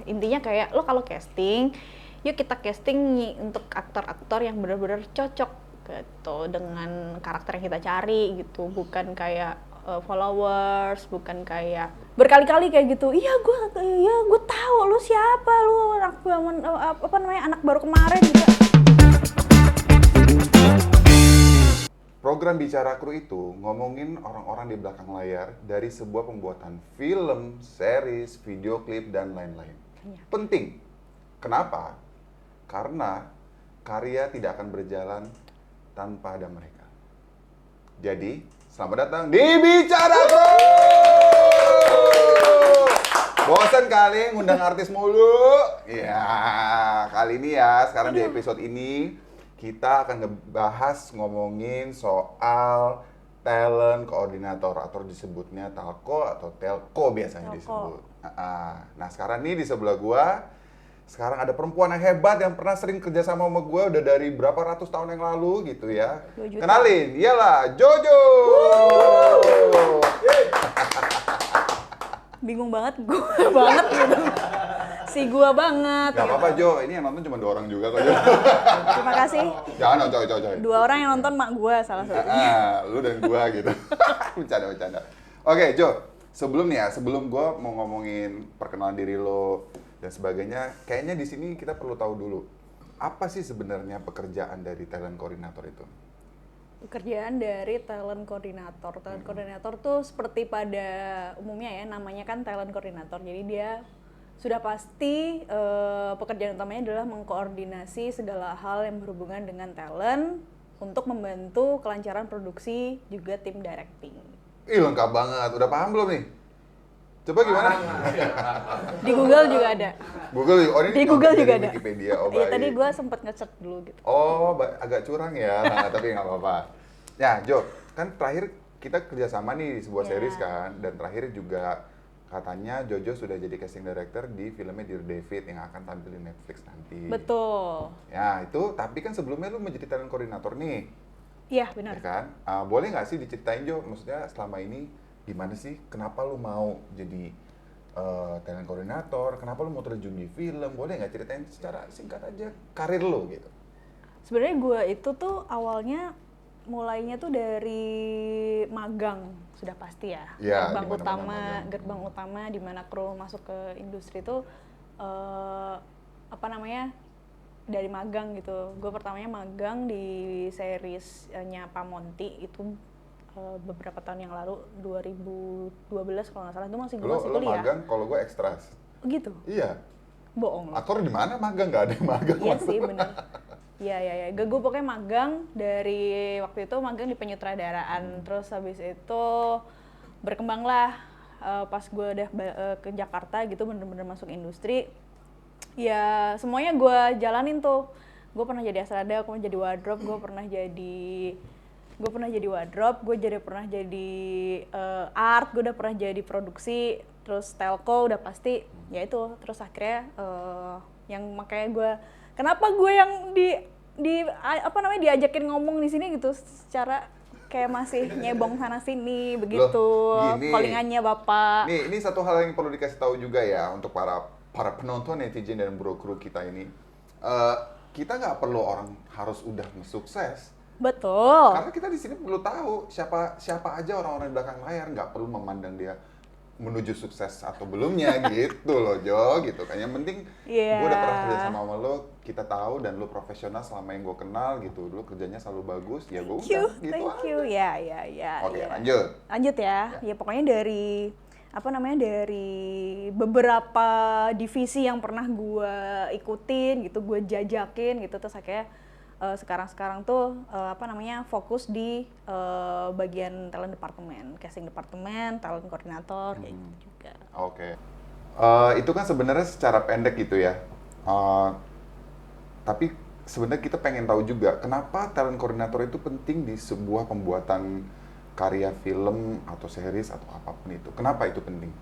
Intinya kayak lo kalau casting, yuk kita casting untuk aktor-aktor yang benar-benar cocok gitu dengan karakter yang kita cari gitu, bukan kayak followers, bukan kayak berkali-kali kayak gitu. Iya gue tahu lu siapa, lu anak baru kemarin gitu. Program Bicara Kru itu ngomongin orang-orang di belakang layar dari sebuah pembuatan film, series, video klip, dan lain-lain. Penting. Kenapa? Karena karya tidak akan berjalan tanpa ada mereka. Jadi, selamat datang di Bicara Kru! Bosan kali ngundang artis mulu? Ya, kali ini ya, sekarang di episode ini kita akan ngomongin soal talent koordinator atau disebutnya talko atau telko biasanya disebut. Nah sekarang nih di sebelah gua sekarang ada perempuan yang hebat yang pernah sering kerja sama gua udah dari berapa ratus tahun yang lalu gitu ya. Kenalin, iyalah Jojo. Bingung banget gue banget gitu. Si gua banget. Gak apa-apa Jo, ini yang nonton cuma 2 orang juga kok Jo. Terima kasih. Jangan coy. 2 orang yang nonton mak gua salah satunya. Lu dan gua gitu. Bercanda. Oke Jo, sebelum gua mau ngomongin perkenalan diri lo dan sebagainya, kayaknya di sini kita perlu tahu dulu apa sih sebenarnya pekerjaan dari talent koordinator itu? Pekerjaan dari talent koordinator. Talent koordinator tuh seperti pada umumnya ya, namanya kan talent koordinator. Jadi dia sudah pasti pekerjaan utamanya adalah mengkoordinasi segala hal yang berhubungan dengan talent untuk membantu kelancaran produksi juga tim directing. Ih lengkap banget, udah paham belum nih? Coba gimana? Di Google juga ada. Di Google juga ada. Wikipedia, Iya tadi gue sempet nge-search dulu gitu. Agak curang ya, nah, tapi nggak apa-apa. Ya Jo, kan terakhir kita kerjasama nih di sebuah series kan, dan terakhir juga katanya Jojo sudah jadi casting director di filmnya Dear David yang akan tampil di Netflix nanti. Betul. Ya itu, tapi kan sebelumnya lu menjadi talent koordinator nih. Iya benar. Ya kan? Boleh nggak sih diceritain Jo, maksudnya selama ini gimana sih, kenapa lu mau jadi talent koordinator, kenapa lu mau terjun di film, boleh nggak ceritain secara singkat aja karir lu gitu? Sebenarnya gue itu tuh awalnya mulainya tuh dari magang, sudah pasti ya. Gerbang utama di mana kru masuk ke industri itu dari magang gitu. Gue pertamanya magang di seriesnya Pak Monty itu beberapa tahun yang lalu, 2012 kalau nggak salah, itu masih kuliah. Lo magang, kalau gue ekstras. Gitu? Iya. Bohong lo. Aktor di mana magang? Nggak ada yang magang. Iya sih bener. Iya. Gue pokoknya magang dari waktu itu magang di penyutradaraan. Terus habis itu berkembanglah pas gue udah ke Jakarta gitu, bener-bener masuk industri. Ya semuanya gue jalanin tuh. Gue pernah jadi asrada, gue pernah jadi wardrobe, gue pernah jadi art, gue udah pernah jadi produksi, terus telco udah pasti. Ya itu, terus akhirnya yang makanya gue kenapa gue yang diajakin ngomong di sini gitu secara kayak masih nyebong sana sini begitu. Callingannya Bapak. Nih, ini satu hal yang perlu dikasih tahu juga ya untuk para penonton, netizen dan bro kru kita ini. Kita nggak perlu orang harus udah sukses. Betul. Karena kita di sini perlu tahu siapa aja orang-orang di belakang layar, nggak perlu memandang dia menuju sukses atau belumnya gitu loh Jo, gitu kan. Yang penting gue udah pernah kerja sama lo, kita tahu dan lo profesional selama yang gue kenal gitu. Dulu kerjanya selalu bagus, ya gue udah gitu aja. Thank you. Ya. Oke, lanjut. Lanjut ya. Ya pokoknya dari beberapa divisi yang pernah gue ikutin gitu, gue jajakin gitu, terus akhirnya sekarang tuh fokus di bagian talent department, casting department, talent koordinator kayak gitu juga. Oke. Itu kan sebenarnya secara pendek gitu ya. Tapi sebenarnya kita pengen tahu juga kenapa talent koordinator itu penting di sebuah pembuatan karya film atau series atau apapun itu. Kenapa itu penting?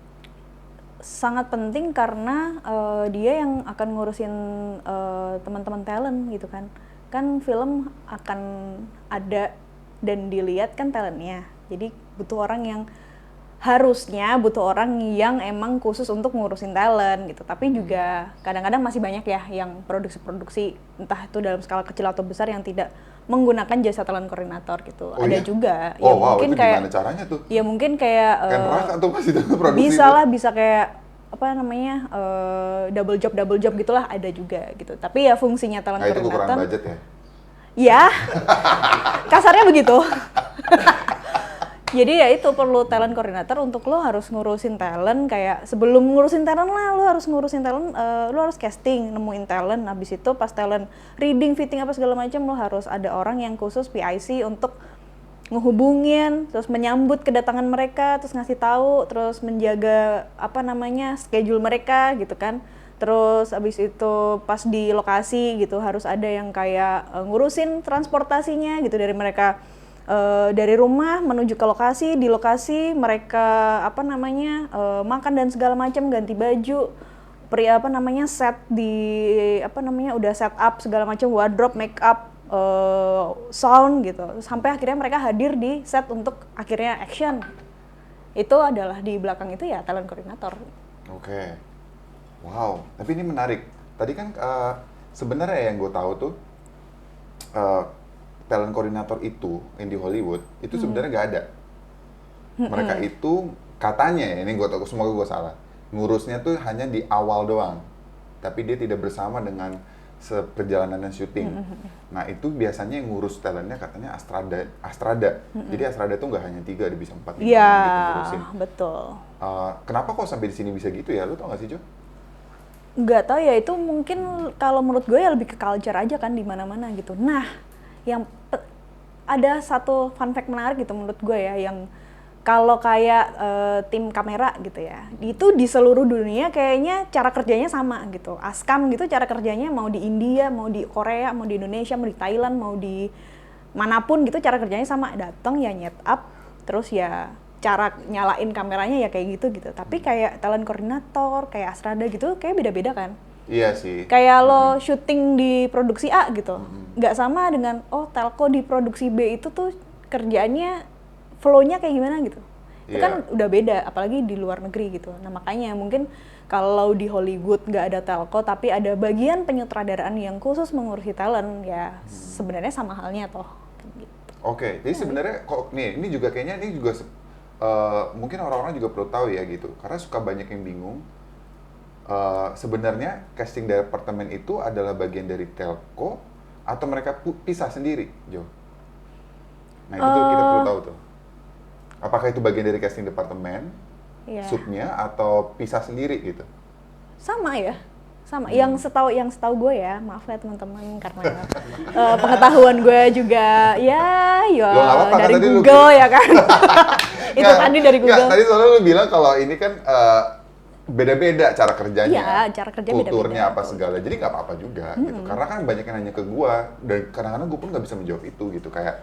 Sangat penting karena dia yang akan ngurusin teman-teman talent gitu kan. Kan film akan ada dan dilihat kan talentnya. Jadi butuh orang yang harusnya butuh orang yang emang khusus untuk ngurusin talent gitu. Tapi juga kadang-kadang masih banyak ya yang produksi-produksi entah itu dalam skala kecil atau besar yang tidak menggunakan jasa talent koordinator gitu. Oh Ada iya? juga. Oh Ya wow, mungkin itu kayak gimana caranya tuh? ya mungkin kayak Kan rak atau masih dalam produksi bisa itu? lah, bisa kayak apa namanya double job gitulah, ada juga gitu. Tapi ya fungsinya talent Nah itu kekurangan koordinator budget ya? ya kasarnya begitu. Jadi ya itu perlu talent koordinator untuk lo harus ngurusin talent, kayak sebelum ngurusin talent lah lo harus ngurusin talent, lo harus casting, nemuin talent, habis itu pas talent reading, fitting apa segala macam lo harus ada orang yang khusus PIC untuk ngehubungin, terus menyambut kedatangan mereka, terus ngasih tahu, terus menjaga apa namanya schedule mereka gitu kan. Terus abis itu pas di lokasi gitu harus ada yang kayak ngurusin transportasinya gitu dari mereka dari rumah menuju ke lokasi, di lokasi mereka apa namanya makan dan segala macam, ganti baju, apa namanya set di apa namanya udah set up segala macam, wardrobe, make up, sound gitu, sampai akhirnya mereka hadir di set untuk akhirnya action. Itu adalah di belakang itu ya talent koordinator. Oke. Wow, tapi ini menarik. Tadi kan sebenarnya yang gue tahu tuh talent koordinator itu yang di Hollywood itu sebenarnya nggak ada. Mereka itu katanya ya, ini gue tahu, semoga gue salah, ngurusnya tuh hanya di awal doang. Tapi dia tidak bersama dengan seperjalanannya syuting. Nah itu biasanya yang ngurus talentnya katanya Astrada. Jadi Astrada tuh nggak hanya 3, ada bisa 4 gitu ngurusin. Iya, betul. Kenapa kok sampai di sini bisa gitu ya? Lu tau nggak sih, Jo? Nggak tahu ya, itu mungkin kalau menurut gue ya lebih ke culture aja kan di mana-mana gitu. Nah, yang ada satu fun fact menarik gitu menurut gue ya, yang kalau kayak tim kamera gitu ya, itu di seluruh dunia kayaknya cara kerjanya sama gitu. Askam gitu cara kerjanya, mau di India, mau di Korea, mau di Indonesia, mau di Thailand, mau di manapun gitu, cara kerjanya sama. Datang ya nyet up, terus ya cara nyalain kameranya ya kayak gitu. Tapi kayak talent koordinator, kayak Astrada gitu, kayak beda-beda kan. Iya sih. Kayak lo syuting di produksi A gitu, nggak sama dengan telco di produksi B itu tuh kerjaannya flow-nya kayak gimana gitu. Itu kan udah beda, apalagi di luar negeri gitu. Nah makanya mungkin kalau di Hollywood nggak ada telco, tapi ada bagian penyutradaraan yang khusus mengurusi talent, ya sebenarnya sama halnya toh. Gitu. Oke, jadi sebenarnya kok nih, ini juga kayaknya ini juga mungkin orang-orang juga perlu tahu ya gitu, karena suka banyak yang bingung. Sebenarnya casting departemen itu adalah bagian dari telco atau mereka pisah sendiri, Jo? Nah itu tuh kita perlu tahu tuh. Apakah itu bagian dari casting departemen, subnya, atau pisah sendiri gitu? Sama ya, sama. Yang setahu gue ya, maaf ya teman-teman karena pengetahuan gue juga ya dari Google ya kan. Itu tadi dari Google. Tadi soalnya lu bilang kalau ini kan beda-beda cara kerjanya, iya, cara kerja kulturnya beda-beda, apa segala, jadi nggak apa-apa juga gitu. Karena kan banyak yang nanya ke gua dan kadang-kadang gua pun nggak bisa menjawab itu gitu, kayak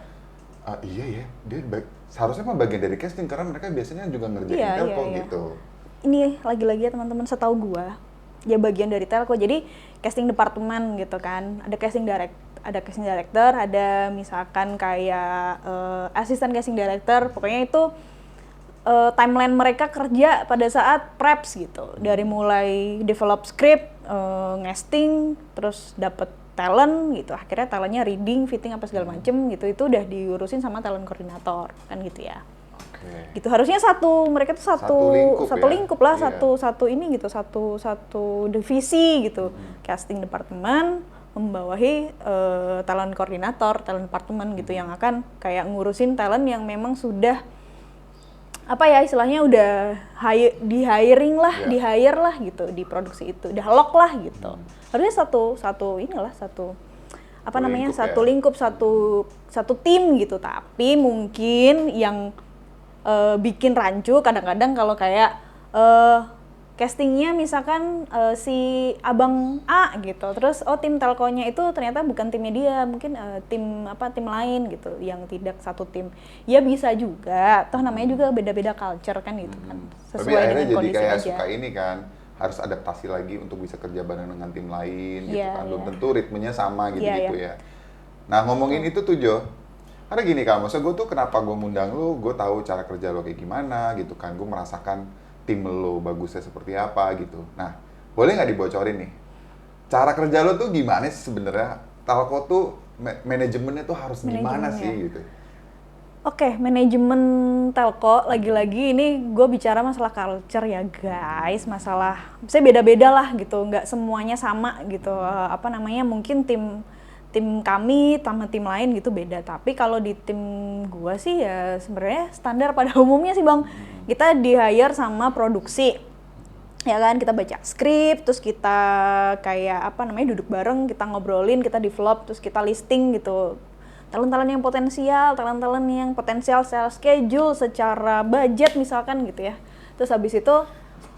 iya ya, dia seharusnya mah bagian dari casting karena mereka biasanya juga ngerjain telco gitu. Ini lagi-lagi ya teman-teman, setahu gua ya bagian dari telco, jadi casting departemen gitu kan, ada casting director, ada misalkan kayak asisten casting director, pokoknya itu timeline mereka kerja pada saat preps gitu, dari mulai develop script, ngesting, terus dapet talent gitu, akhirnya talentnya reading, fitting apa segala macem gitu, itu udah diurusin sama talent koordinator kan gitu ya. Gitu harusnya mereka tuh satu lingkup lah, satu ini gitu, satu divisi gitu. Casting departemen membawahi talent koordinator, talent departemen gitu, yang akan kayak ngurusin talent yang memang sudah apa ya istilahnya udah di hire lah gitu di produksi itu, udah lock lah gitu. Harusnya satu lingkup, satu tim gitu. Tapi mungkin yang bikin rancu kadang-kadang kalau kayak castingnya misalkan si abang A gitu, terus tim telkonya itu ternyata bukan timnya dia, mungkin tim lain gitu yang tidak satu tim. Ya bisa juga, toh namanya juga beda-beda culture kan gitu kan, sesuai dengan kondisi jadi kayak aja. Suka ini kan harus adaptasi lagi untuk bisa kerja bareng dengan tim lain gitu kan, belum tentu ritmenya sama gitu ya. Nah ngomongin itu tuh Jo, Karena gini Kak, maksud gue tuh kenapa gue ngundang lu, gue tahu cara kerja lo kayak gimana gitu kan. Gue merasakan tim lo bagusnya seperti apa gitu. Nah, boleh nggak dibocorin nih? Cara kerja lo tuh gimana sih sebenarnya? Telco tuh manajemennya tuh harus gimana sih Manajemennya. gitu? Oke, manajemen telco, lagi-lagi ini gue bicara masalah culture ya guys, masalah, saya beda-beda lah gitu, nggak semuanya sama gitu, apa namanya, mungkin tim tim kami sama tim lain gitu beda, tapi kalau di tim gue sih ya sebenarnya standar pada umumnya sih bang, kita di-hire sama produksi, ya kan, kita baca skrip, terus kita kayak apa namanya, duduk bareng, kita ngobrolin, kita develop, terus kita listing gitu, talent-talent yang potensial, talent-talent yang potensial secara schedule, secara budget misalkan gitu ya. Terus habis itu,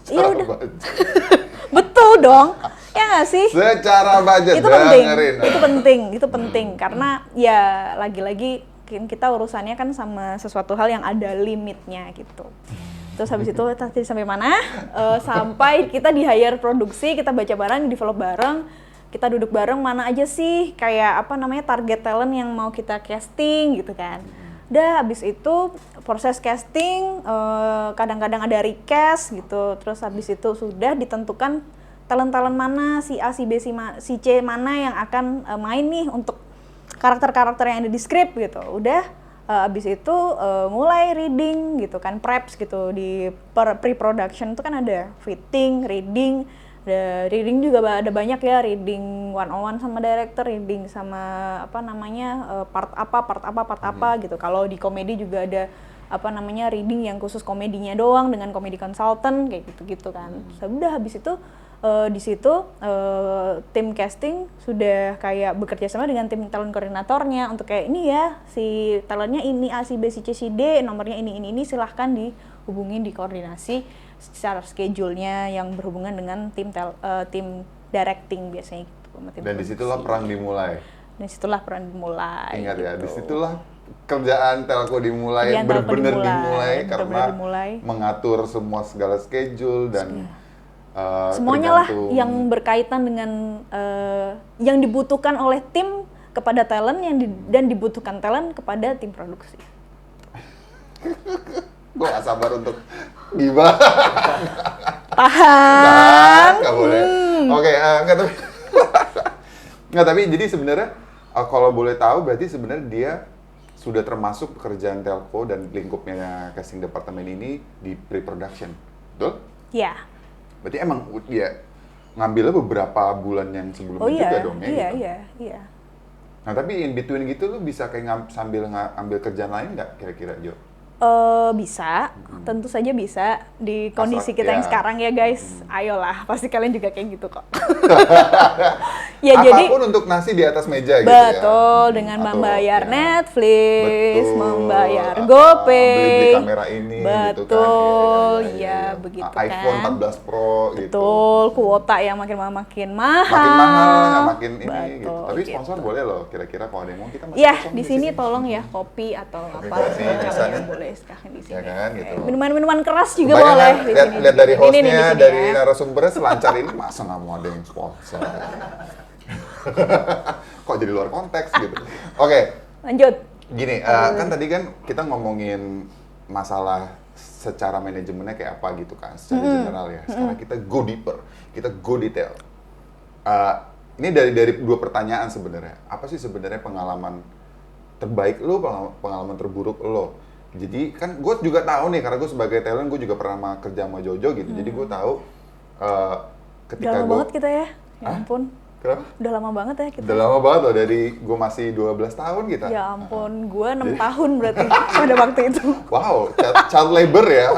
iya udah, betul dong, ya nggak sih? Secara budget, Itu penting, dengerin. itu penting karena ya lagi-lagi kita urusannya kan sama sesuatu hal yang ada limitnya gitu. Terus habis itu tadi sampai mana? Sampai kita di-hire produksi, kita baca bareng, develop bareng, kita duduk bareng mana aja sih kayak apa namanya target talent yang mau kita casting gitu kan. Udah habis itu proses casting, kadang-kadang ada request gitu, terus habis itu sudah ditentukan talent-talent mana, si A, si B, si C mana yang akan main nih untuk karakter-karakter yang ada di script gitu. Udah habis itu mulai reading gitu kan, preps gitu, di pre-production itu kan ada fitting, reading. Reading juga ada banyak ya, reading one-on-one sama director, reading sama apa namanya part apa gitu. Kalau di komedi juga ada apa namanya reading yang khusus komedinya doang dengan komedi consultant kayak gitu-gitu kan. Sudah habis itu di situ tim casting sudah kayak bekerja sama dengan tim talent koordinatornya untuk kayak ini ya si talentnya ini A, si B, si C, si D, nomornya ini silahkan dihubungin, dikoordinasi secara schedule-nya yang berhubungan dengan tim directing biasanya gitu. Dan disitulah perang dimulai. Ingat ya, gitu. disitulah kerjaan telco dimulai, benar-benar dimulai karena mengatur semua segala schedule dan semuanya lah yang berkaitan dengan yang dibutuhkan oleh tim kepada talent dan dibutuhkan talent kepada tim produksi. Gue gak sabar untuk gimana. Tahan. Gak boleh. Oke, nggak tapi jadi sebenarnya kalau boleh tahu berarti sebenarnya dia sudah termasuk pekerjaan telco dan lingkupnya casting departemen ini di pre-production, betul? Ya. Berarti emang dia ngambilnya beberapa bulan yang sebelumnya juga dong ya? Iya. Nah tapi in between gitu lu bisa kayak sambil ngambil kerjaan lain nggak kira-kira Jo? Bisa, tentu saja bisa di kondisi kita yang sekarang ya guys. Ayolah, pasti kalian juga kayak gitu kok. Ya, apapun untuk nasi di atas meja gitu ya. Betul, dengan membayar Netflix, membayar GoPay, beli kamera ini betul, gitu kan. Ya, begitu kan. iPhone 14 Pro gitu. Betul, kuota yang makin mahal. Makin mahal, makin ini gitu. Betul, Tapi sponsor boleh loh, kira-kira kalau ada yang mau kita masih ya, di sini tolong ya kopi atau apa yang boleh sekarang di sini. Ya kan, gitu. Minuman keras juga boleh di sini. Lihat dari hostnya, dari ya. narasumbernya selancar ini, masa nggak mau ada yang sponsor? Kok jadi luar konteks gitu. Oke. Lanjut. Gini, kan tadi kan kita ngomongin masalah secara manajemennya kayak apa gitu kan, secara general ya. Sekarang kita go deeper, kita go detail. Ini dari dua pertanyaan sebenarnya. Apa sih sebenarnya pengalaman terbaik lo, pengalaman terburuk lo? Jadi kan gue juga tahu nih, karena gue sebagai talent gue juga pernah kerja sama Jojo gitu. Jadi gue tahu ketika udah lama banget kita ya ampun. Kenapa? Udah lama banget ya kita. Udah lama banget loh, dari gue masih 12 tahun kita. Ya ampun, gue 6 tahun berarti pada waktu itu. Wow, child labor ya,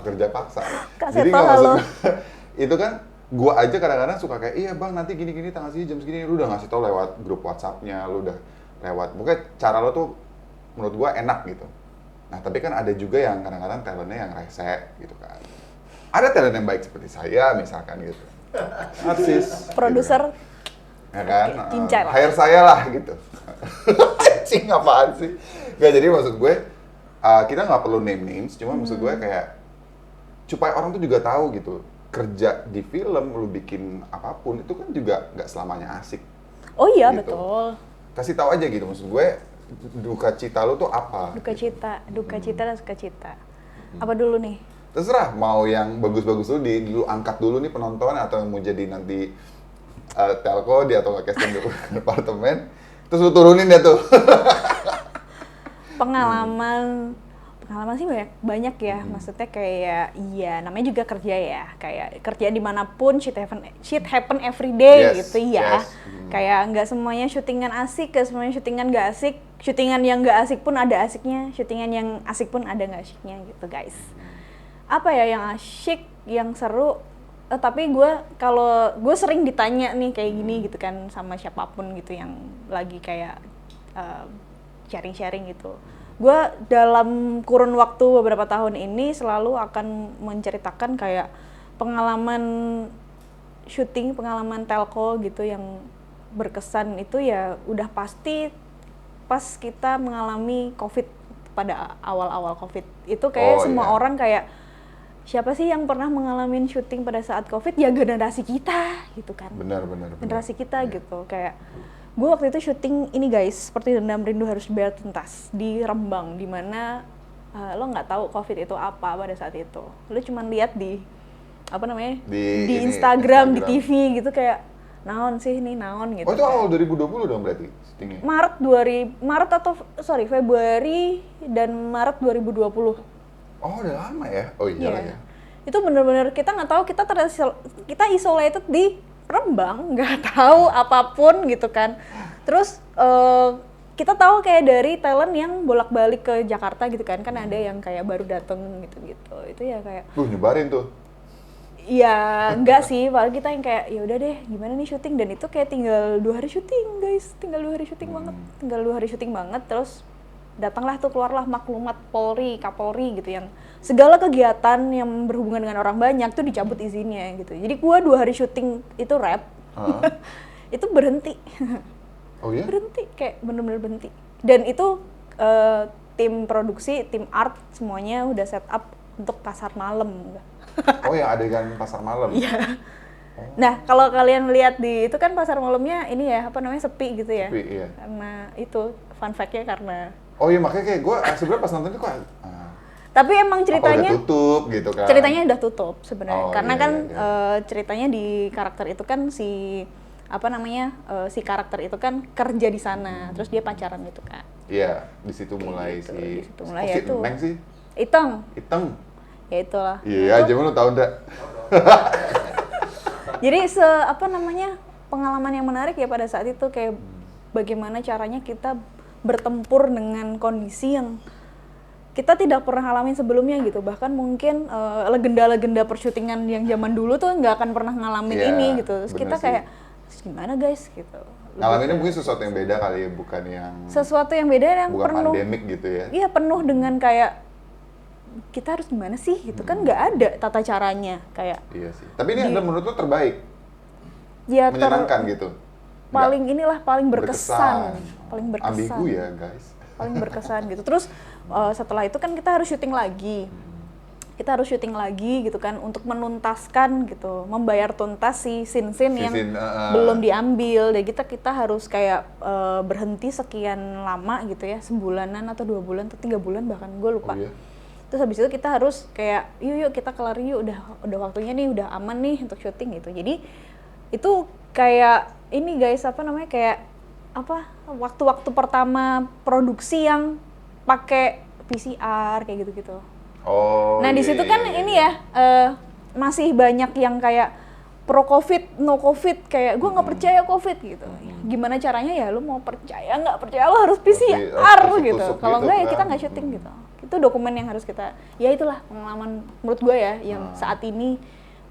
pekerja paksa. Jadi nggak maksud itu kan gue aja kadang-kadang suka kayak, iya bang nanti gini-gini tanggal segini jam segini, lu udah ngasih tau lewat grup WhatsApp-nya, lu udah lewat, mungkin cara lo tuh menurut gue enak gitu. Nah tapi kan ada juga yang kadang-kadang talentnya yang rese gitu kan. Ada talent yang baik seperti saya misalkan gitu. Artis. Produser. Gitu. Ya kan? Cincai lah. Hire saya lah gitu. Cing apaan sih? Gak, jadi maksud gue, kita nggak perlu name names, cuma maksud gue kayak supaya orang tuh juga tahu gitu, kerja di film, lu bikin apapun itu kan juga nggak selamanya asik. Oh iya gitu. betul. Kasih tahu aja gitu, maksud gue duka cita lu tuh apa? Duka cita dan sukacita. Apa dulu nih? Terserah, mau yang bagus-bagus dulu angkat dulu nih penonton, atau yang mau jadi nanti telco dia atau nggak casting di departemen, terus lu turunin deh tuh. Pengalaman sih banyak ya, maksudnya kayak iya namanya juga kerja ya, kayak kerja dimanapun shit happen every day gitu ya. Kayak nggak semuanya syutingan asik, nggak semuanya syutingan nggak asik, syutingan yang nggak asik pun ada asiknya, syutingan yang asik pun ada nggak asiknya gitu guys. Apa ya yang asyik, yang seru, tapi kalau gue sering ditanya nih kayak gini gitu kan sama siapapun gitu yang lagi kayak sharing-sharing gitu. Gue dalam kurun waktu beberapa tahun ini selalu akan menceritakan kayak pengalaman syuting, pengalaman telco gitu yang berkesan itu ya udah pasti pas kita mengalami COVID, pada awal-awal COVID. Itu kayak semua orang kayak siapa sih yang pernah mengalami syuting pada saat COVID? Ya generasi kita gitu kan. Benar. Generasi kita gitu kayak gue waktu itu syuting ini guys, Seperti Dendam Rindu Harus Dibayar Tuntas di Rembang, dimana lo nggak tahu COVID itu apa pada saat itu. Lo cuman lihat di di Instagram, di TV gitu kayak naon sih ini naon gitu. Oh itu awal 2020 dong berarti syutingnya? Februari dan Maret 2020. Oh udah lama ya? Oh iya lah ya. Itu bener-bener kita nggak tahu, kita isolated di Rembang, nggak tahu apapun gitu kan. Terus kita tahu kayak dari talent yang bolak-balik ke Jakarta gitu kan ada yang kayak baru dateng gitu-gitu. Itu ya kayak nyebarin tuh. Iya, enggak sih, paling kita yang kayak ya udah deh, gimana nih syuting, dan itu kayak tinggal 2 hari syuting, guys. Tinggal 2 hari syuting banget. Terus datanglah tuh, keluarlah maklumat Kapolri gitu, yang segala kegiatan yang berhubungan dengan orang banyak tuh dicabut izinnya gitu. Jadi gua 2 hari syuting itu rap. Itu berhenti. Oh iya? Berhenti, kayak bener-bener berhenti. Dan itu tim produksi, tim art semuanya udah set up untuk pasar malam. Oh yang adegan pasar malam? Iya. Nah, kalau kalian lihat di itu kan pasar malamnya ini ya, sepi gitu ya. Sepi, iya. Karena itu fun fact-nya karena oh iya, makanya kayak gue sebenarnya pas nonton itu kok tapi emang ceritanya udah tutup gitu kan. Ceritanya udah tutup sebenarnya. Karena iya. Ceritanya di karakter itu kan si karakter itu kan kerja di sana, terus dia pacaran gitu kan. Iya, di situ mulai gitu, si di situ mulai ya itu. Neng sih? Iteng. Ya itulah. Iya, aja lu tahu enggak? Jadi pengalaman yang menarik ya pada saat itu, kayak bagaimana caranya kita bertempur dengan kondisi yang kita tidak pernah alami sebelumnya gitu. Bahkan mungkin legenda-legenda persyutingan yang zaman dulu tuh nggak akan pernah ngalamin ini gitu. Terus kita kayak gimana guys gitu. Ngalaminnya mungkin sesuatu yang beda kali ya, bukan yang sesuatu yang beda yang bukan penuh pandemik gitu ya. Iya, penuh dengan kayak kita harus gimana sih gitu kan, nggak ada tata caranya kayak. Iya sih. Tapi ini adalah menurut lo terbaik? Ya, menyenangkan gitu? Paling berkesan. Ambigu ya guys. Paling berkesan gitu. Terus setelah itu kan kita harus syuting lagi. Gitu kan untuk menuntaskan gitu, membayar tuntas si scene-scene yang belum diambil. Dan kita harus kayak berhenti sekian lama gitu ya, sebulanan atau 2 bulan atau 3 bulan bahkan, gue lupa. Oh, iya? Terus habis itu kita harus kayak yuk kita kelar yuk, udah waktunya nih, udah aman nih untuk syuting gitu. Jadi itu kayak ini guys, kayak waktu-waktu pertama produksi yang pakai PCR kayak gitu-gitu. Oh. Nah, di situ kan ini ya masih banyak yang kayak pro covid, no covid, kayak gue nggak percaya covid gitu. Gimana caranya ya, lu mau percaya nggak percaya, lo harus PCR gitu. Kalau nggak ya kita nggak syuting gitu. Itu dokumen yang harus kita, ya itulah pengalaman menurut gue ya yang saat ini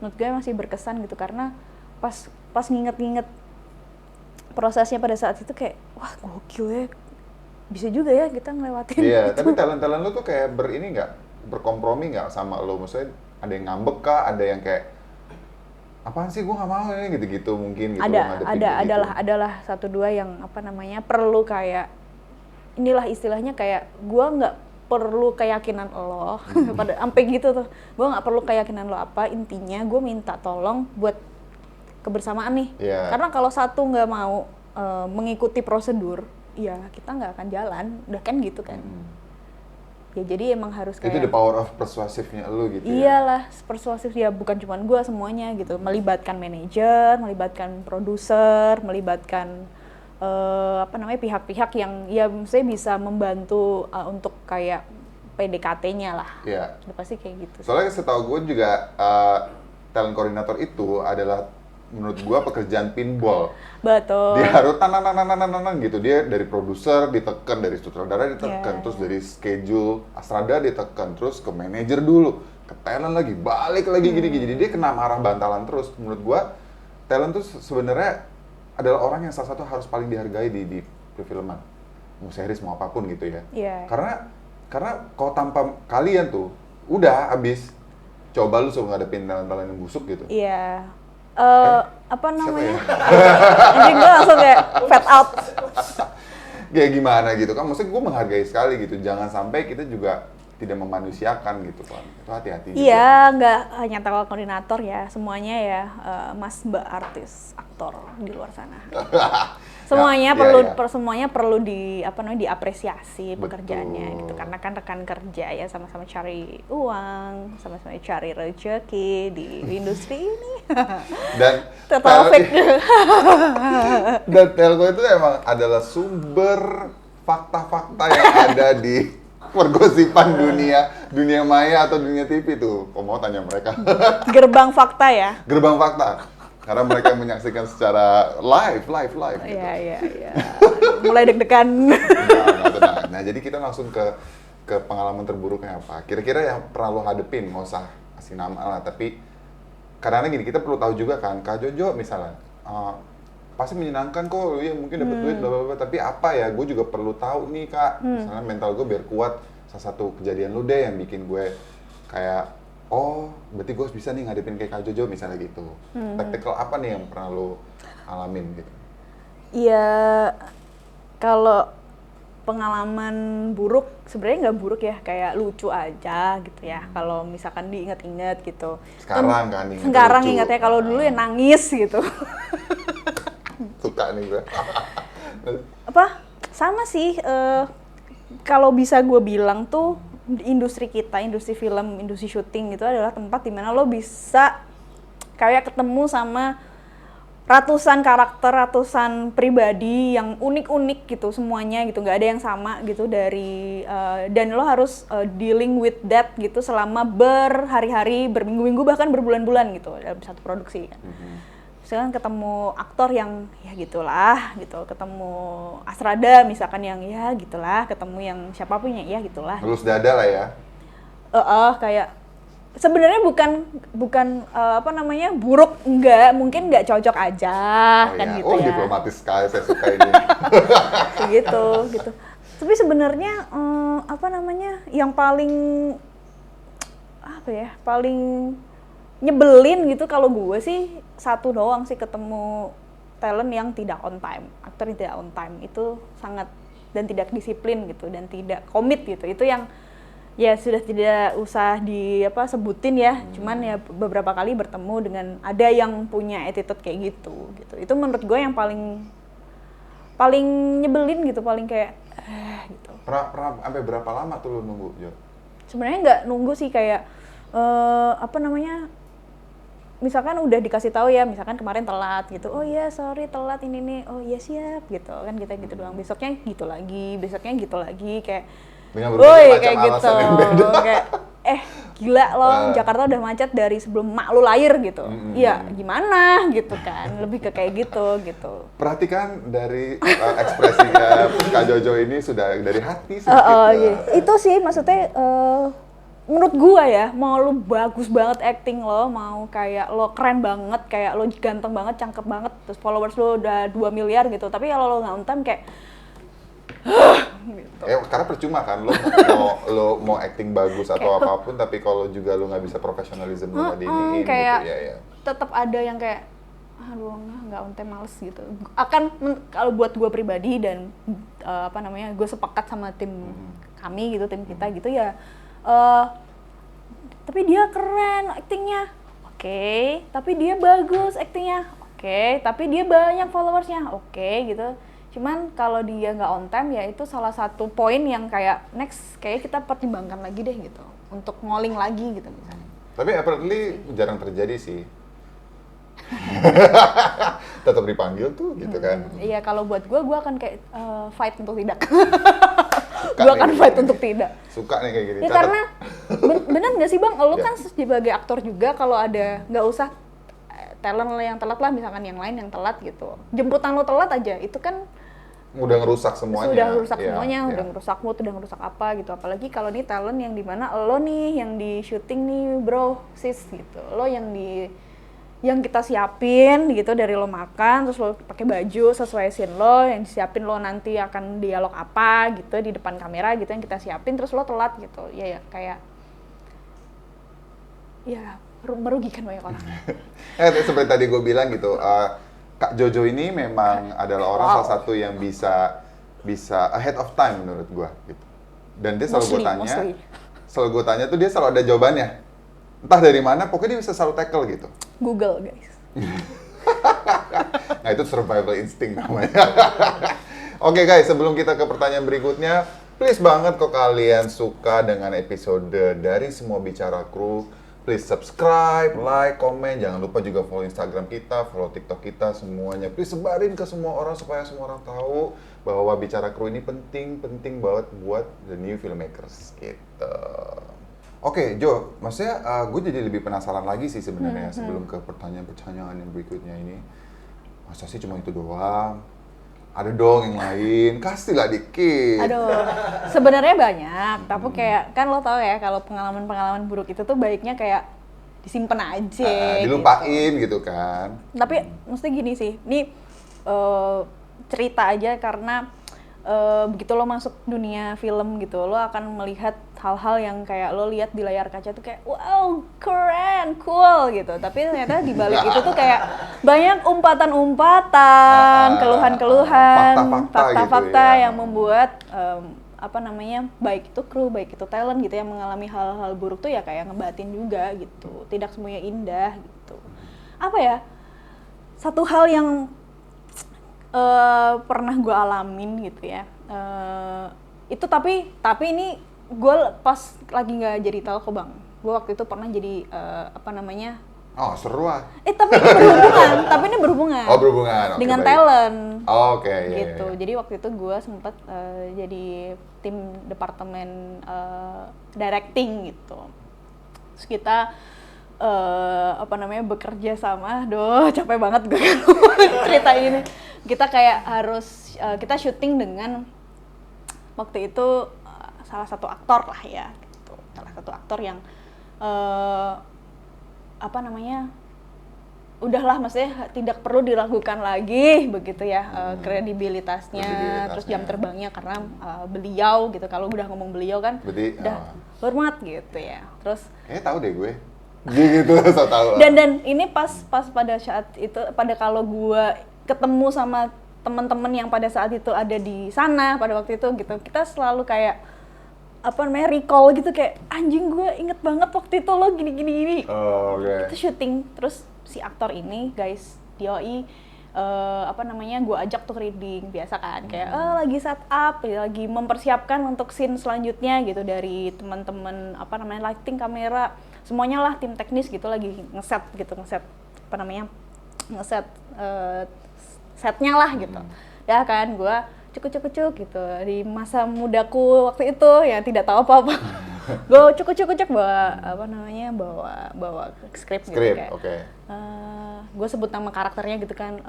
menurut gue masih berkesan gitu, karena pas nginget prosesnya pada saat itu kayak wah gokil ya, bisa juga ya kita ngelewatin. Iya, itu. Tapi talent lu tuh kayak berkompromi nggak sama lo, maksudnya ada yang ngambek kah, ada yang kayak apaan sih gue nggak mau ini gitu-gitu mungkin gitu. Adalah 1-2 yang perlu kayak inilah istilahnya, kayak gue nggak perlu keyakinan lo pada sampai gitu tuh, gue nggak perlu keyakinan lo apa, intinya gue minta tolong buat kebersamaan nih. Karena kalau satu nggak mau mengikuti prosedur, ya kita nggak akan jalan, udah kan gitu kan. Ya jadi emang harus kayak itu the power of persuasifnya lu gitu ya. iyalah, persuasif ya, bukan cuma gue, semuanya gitu, melibatkan manajer, melibatkan produser, melibatkan pihak-pihak yang ya misalnya bisa membantu untuk kayak PDKT-nya lah. Iya. Udah pasti kayak gitu. Soalnya setahu gue juga talent coordinator itu adalah menurut gue pekerjaan pinball. Betul. Dia harus tanang gitu. Dia dari produser ditekan, dari sutradara ditekan, terus dari schedule Astrada ditekan, terus ke manajer dulu, ke talent lagi, balik lagi gini-gini. Jadi dia kena marah bantalan terus. Menurut gue talent tuh sebenarnya adalah orang yang salah satu harus paling dihargai di perfilman. Mau series mau apapun gitu ya. Iya. Karena kalau tanpa kalian tuh udah abis. Coba lu suruh ngadepin talent-talent yang busuk gitu. Iya. Apa namanya? Ya? Anjing gue langsung kayak fade out. Kayak gimana gitu kan? Maksudnya gue menghargai sekali gitu. Jangan sampai kita juga tidak memanusiakan gitu kan. Itu hati-hati. Iya, nggak hanya talent koordinator ya, semuanya ya, mas mbak artis, aktor di luar sana. Semuanya semuanya perlu diapresiasi pekerjaannya gitu, karena kan rekan kerja ya, sama-sama cari uang, sama-sama cari rezeki di industri ini. Dan dan telco itu emang adalah sumber fakta-fakta yang ada di pergosipan dunia maya atau dunia TV tuh. Kok mau tanya mereka? Gerbang fakta ya? Gerbang fakta. Karena mereka menyaksikan secara live gitu. Iya. Mulai deg-degan. Tenang. Nah, jadi kita langsung ke pengalaman terburuknya apa. Kira-kira yang pernah lo hadepin, nggak usah kasih nama lah, tapi kadang-kadang gini, kita perlu tahu juga kan, Kak Jojo misalnya, pasti menyenangkan kok, ya mungkin dapat duit, bla bla bla, tapi apa ya, gue juga perlu tahu nih Kak, misalnya mental gue biar kuat, salah satu kejadian lu deh yang bikin gue kayak, oh berarti gue bisa nih ngadepin kayak Kak Jojo misalnya gitu. Tactical apa nih yang pernah lu alamin gitu? Iya, kalau pengalaman buruk sebenarnya nggak buruk ya, kayak lucu aja gitu ya. Kalau misalkan diingat-ingat gitu. Sekarang kan ingat. Sekarang ingatnya, kalau dulu ya nangis gitu. Suka nih gue. Apa? Sama sih. Kalau bisa gue bilang tuh industri kita, industri film, industri syuting itu adalah tempat dimana lo bisa kayak ketemu sama ratusan karakter, ratusan pribadi yang unik-unik gitu semuanya gitu, nggak ada yang sama gitu dari dan lo harus dealing with that gitu selama berhari-hari, berminggu-minggu, bahkan berbulan-bulan gitu dalam satu produksi kan. Misalkan ketemu aktor yang ya gitulah gitu, ketemu Astrada misalkan yang ya gitulah, ketemu yang siapapun ya gitulah. Lulus dada lah ya. Kayak sebenarnya bukan buruk, enggak, mungkin nggak cocok aja kan gitu ya. Diplomatis sekali, saya suka ini. gitu. Tapi sebenarnya yang paling nyebelin gitu kalau gue sih satu doang sih, ketemu talent yang tidak on time, aktor yang tidak on time itu sangat, dan tidak disiplin gitu dan tidak komit gitu. Itu yang ya sudah tidak usah sebutin ya, cuman ya beberapa kali bertemu dengan ada yang punya attitude kayak gitu. Itu menurut gue yang paling nyebelin gitu, paling kayak gitu. Pernah sampai berapa lama tuh lu nunggu, Jo? Sebenarnya nggak nunggu sih, kayak misalkan udah dikasih tahu ya, misalkan kemarin telat gitu, oh iya sorry telat ini nih, oh iya siap gitu kan, kita gitu doang. Besoknya gitu lagi, kayak woi kayak gitu, kayak gila loh, Jakarta udah macet dari sebelum mak lu lahir gitu. Iya, gimana gitu kan, lebih ke kayak gitu. Perhatikan dari ekspresinya Kak Jojo ini sudah dari hati sedikit. Iya. Itu sih maksudnya menurut gua ya, mau lu bagus banget acting lo, mau kayak lo keren banget, kayak lo ganteng banget, cakep banget, terus followers lo udah 2 miliar gitu, tapi kalau lo nggak on time kayak gitu. Karena percuma kan, lo mau acting bagus atau apapun, tapi kalau juga lo nggak bisa profesionalisme lo diiniin kayak gitu ya. Tetap ada yang kayak aduh nggak on time, males gitu. Kalau buat gue pribadi dan gue sepakat sama tim kami gitu, tim kita gitu ya. Tapi dia keren actingnya, oke. Tapi dia bagus actingnya, oke. Tapi dia banyak followersnya, oke gitu. Cuman kalau dia nggak on time ya itu salah satu poin yang kayak next kayak kita pertimbangkan lagi deh gitu untuk ngoling lagi gitu misalnya. Tapi apparently jarang terjadi sih. Tetap dipanggil tuh gitu kan. Iya, kalau buat gue akan kayak fight untuk tidak. Suka Gue nih akan kayak fight gini. untuk tidak. Suka nih kayak gini. Ya Catat. karena bener nggak sih bang, lo Ya. kan sebagai aktor juga kalau ada nggak usah talent lo yang telat lah, misalkan yang lain yang telat gitu. Jemputan lo telat aja, itu kan Udah ngerusak semuanya. sudah ngerusak Iya, semuanya, iya. udah ngerusak mood, udah ngerusak apa gitu. Apalagi kalau nih talent yang dimana lo nih yang di syuting nih bro, sis gitu. Lo yang kita siapin gitu dari lo makan, terus lo pakai baju sesuai scene lo, yang disiapin lo nanti akan dialog apa gitu di depan kamera gitu yang kita siapin, terus lo telat gitu. Ya kayak ya merugikan banyak orang. Seperti tadi gue bilang gitu, Kak Jojo ini memang adalah orang Wow. salah satu yang bisa ahead of time menurut gue gitu. Dan dia selalu gue tanya tuh dia selalu ada jawabannya. Entah dari mana, pokoknya dia bisa selalu tackle gitu. Google guys. Nah itu survival instinct namanya. Oke guys, sebelum kita ke pertanyaan berikutnya, please banget kok kalian suka dengan episode dari Semua Bicara Kru, please subscribe, like, komen, jangan lupa juga follow Instagram kita, follow TikTok kita, semuanya. Please sebarin ke semua orang supaya semua orang tahu bahwa Bicara Kru ini penting banget buat the new filmmakers gitu. Oke, Jo, maksudnya gue jadi lebih penasaran lagi sih sebenarnya sebelum ke pertanyaan-pertanyaan yang berikutnya ini. Masa sih cuma itu doang? Ada dong yang lain, kasihlah dikit. Aduh, sebenarnya banyak, tapi kayak kan lo tau ya kalau pengalaman-pengalaman buruk itu tuh baiknya kayak disimpan aja. Dilupain gitu kan. Tapi mesti gini sih, ini cerita aja karena begitu lo masuk dunia film gitu, lo akan melihat hal-hal yang kayak lo lihat di layar kaca tuh kayak wow keren, cool gitu. Tapi ternyata di balik itu tuh kayak banyak umpatan-umpatan, keluhan-keluhan, fakta-fakta gitu ya. yang membuat baik itu kru, baik itu talent gitu yang mengalami hal-hal buruk tuh ya kayak ngebatin juga gitu. Tidak semuanya indah gitu. Apa ya? Satu hal yang pernah gue alamin gitu ya. Itu tapi ini gue pas lagi nggak jadi telko bang. Gue waktu itu pernah jadi Oh seru ah. Tapi ini berhubungan. Oh berhubungan. Oke, dengan baik. talent. Oh, oke, iya, Gitu. iya. Jadi waktu itu gue sempat jadi tim departemen directing gitu. Terus kita bekerja sama. Aduh, capek banget gue cerita ini. Kita kayak harus kita syuting dengan waktu itu salah satu aktor lah ya gitu. Salah satu aktor yang udahlah maksudnya tidak perlu diragukan lagi begitu ya kredibilitasnya, terus jam terbangnya karena beliau gitu. Kalau udah ngomong beliau kan Berarti, udah hormat gitu ya. Terus tahu deh gue. Gitu, so tahu. dan ini pas pada saat itu, kalau gue ketemu sama teman-teman yang pada saat itu ada di sana pada waktu itu gitu, kita selalu kayak recall gitu kayak anjing gue inget banget waktu itu lo gini. Oh, oke. Itu syuting terus si aktor ini guys DOI gue ajak tuh reading biasa kan kayak lagi set up lagi mempersiapkan untuk scene selanjutnya gitu dari teman-teman lighting, kamera, semuanya lah tim teknis gitu lagi ngeset setnya lah gitu. Ya kan gue cuk gitu di masa mudaku waktu itu ya tidak tahu apa-apa. Gue cuk bawa skrip gitu kayak. Oke. Gue sebut nama karakternya gitu kan.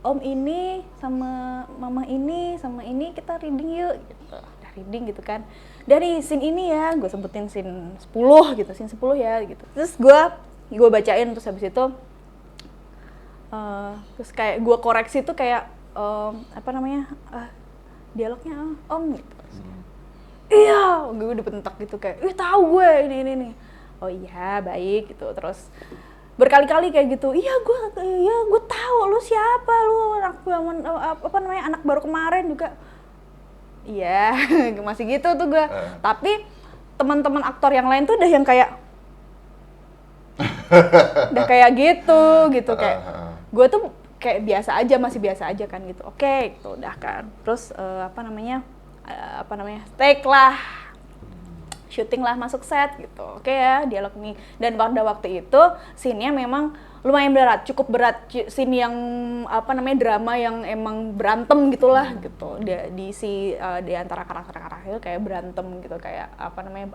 Om ini sama mama ini sama ini kita reading yuk gitu. Udah reading gitu kan. Dari scene ini ya, gue sebutin scene 10 gitu, scene 10 ya gitu. Terus gue bacain terus habis itu terus kayak gue koreksi tuh kayak dialognya om gitu. Iya, gue dibentak gitu kayak, tahu gue ini. Oh iya, baik gitu. Terus berkali-kali kayak gitu. Iya, gue tahu lu siapa, lu anak baru kemarin juga. Iya, masih gitu tuh gue. Tapi teman-teman aktor yang lain tuh udah yang kayak udah kayak gitu kayak gue tuh kayak biasa aja, masih biasa aja kan gitu. Oke, gitu udah kan. Terus take lah, syuting lah, masuk set gitu. Oke ya, dialog nih. Dan pada waktu itu scene-nya memang lumayan berat, cukup berat. Scene yang drama yang emang berantem gitulah gitu. Di antara karakter-karakter kayak berantem gitu, kayak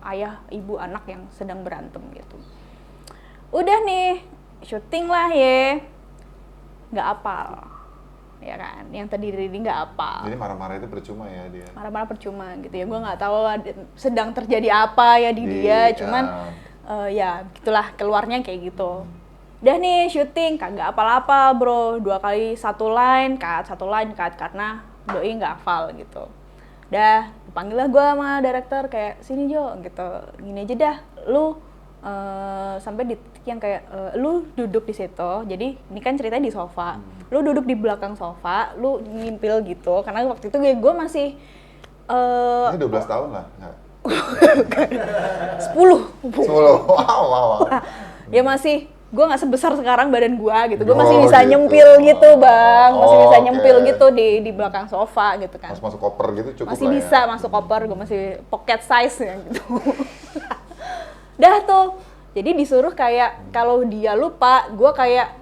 ayah, ibu, anak yang sedang berantem gitu. Udah nih, syuting lah ya. Nggak apal. Ya kan, yang terdiri nggak apa. Jadi marah-marah itu percuma ya dia. Marah-marah percuma gitu ya. Gue nggak tahu sedang terjadi apa ya di dia. Cuman ya gitulah, keluarnya kayak gitu. Udah nih syuting, kagak apal-apal bro. 2 kali satu line cut karena doi nggak hafal gitu. Udah, panggil lah gue sama director kayak sini Jo gitu. Gini aja dah, lu sampai di titik yang kayak lu duduk di situ. Jadi ini kan ceritanya di sofa. Lu duduk di belakang sofa, lu ngimpil gitu. Karena waktu itu gue masih ini 12 tahun lah, enggak? 10. Wow. Ya masih, gue nggak sebesar sekarang badan gue gitu. Gue masih bisa nyempil gitu bang, masih bisa nyempil gitu di belakang sofa gitu kan. Masuk koper gitu cukup masih lah bisa ya. masuk koper, gue masih pocket size ya gitu. Dah tuh, jadi disuruh kayak kalau dia lupa, gue kayak